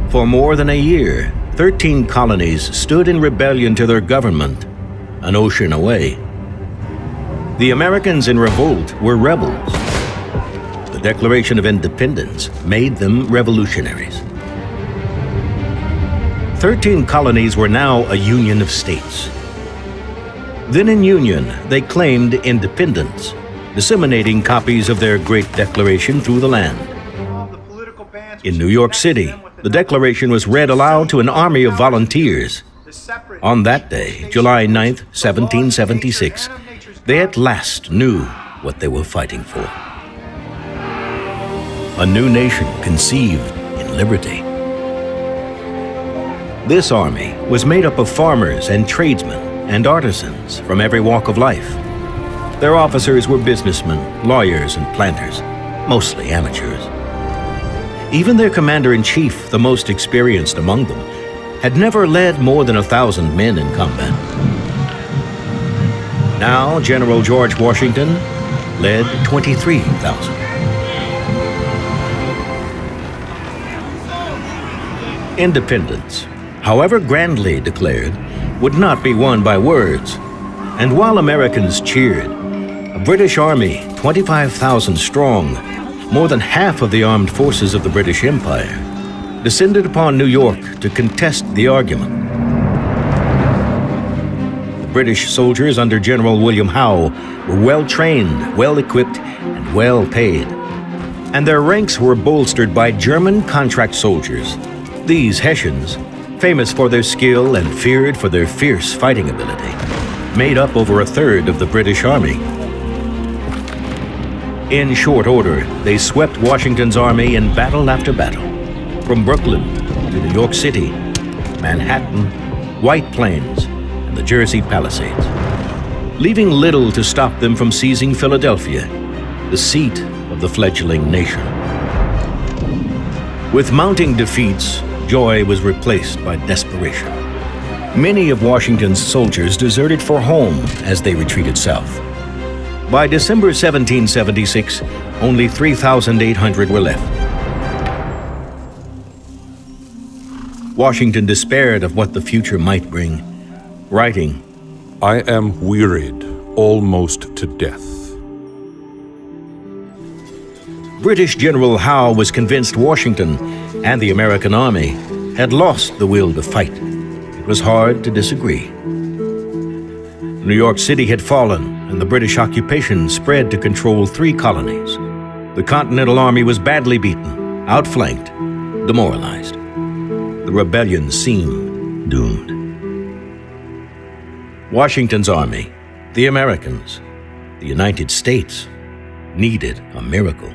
For more than a year, 13 colonies stood in rebellion to their government, an ocean away. The Americans in revolt were rebels. The Declaration of Independence made them revolutionaries. 13 colonies were now a union of states. Then in union, they claimed independence, disseminating copies of their great declaration through the land. In New York City, the Declaration was read aloud to an army of volunteers. On that day, July 9, 1776, they at last knew what they were fighting for. A new nation conceived in liberty. This army was made up of farmers and tradesmen and artisans from every walk of life. Their officers were businessmen, lawyers, and planters, mostly amateurs. Even their commander-in-chief, the most experienced among them, had never led more than 1,000 men in combat. Now, General George Washington led 23,000. Independence, however grandly declared, would not be won by words. And while Americans cheered, a British army, 25,000 strong, more than half of the armed forces of the British Empire, descended upon New York to contest the argument. The British soldiers under General William Howe were well-trained, well-equipped, and well-paid. And their ranks were bolstered by German contract soldiers. These Hessians, famous for their skill and feared for their fierce fighting ability, made up over a third of the British Army. In short order, they swept Washington's army in battle after battle, from Brooklyn to New York City, Manhattan, White Plains, and the Jersey Palisades, leaving little to stop them from seizing Philadelphia, the seat of the fledgling nation. With mounting defeats, joy was replaced by desperation. Many of Washington's soldiers deserted for home as they retreated south. By December 1776, only 3,800 were left. Washington despaired of what the future might bring, writing, "I am wearied almost to death." British General Howe was convinced Washington and the American army had lost the will to fight. It was hard to disagree. New York City had fallen, and the British occupation spread to control 3 colonies. The Continental Army was badly beaten, outflanked, demoralized. The rebellion seemed doomed. Washington's army, the Americans, the United States, needed a miracle.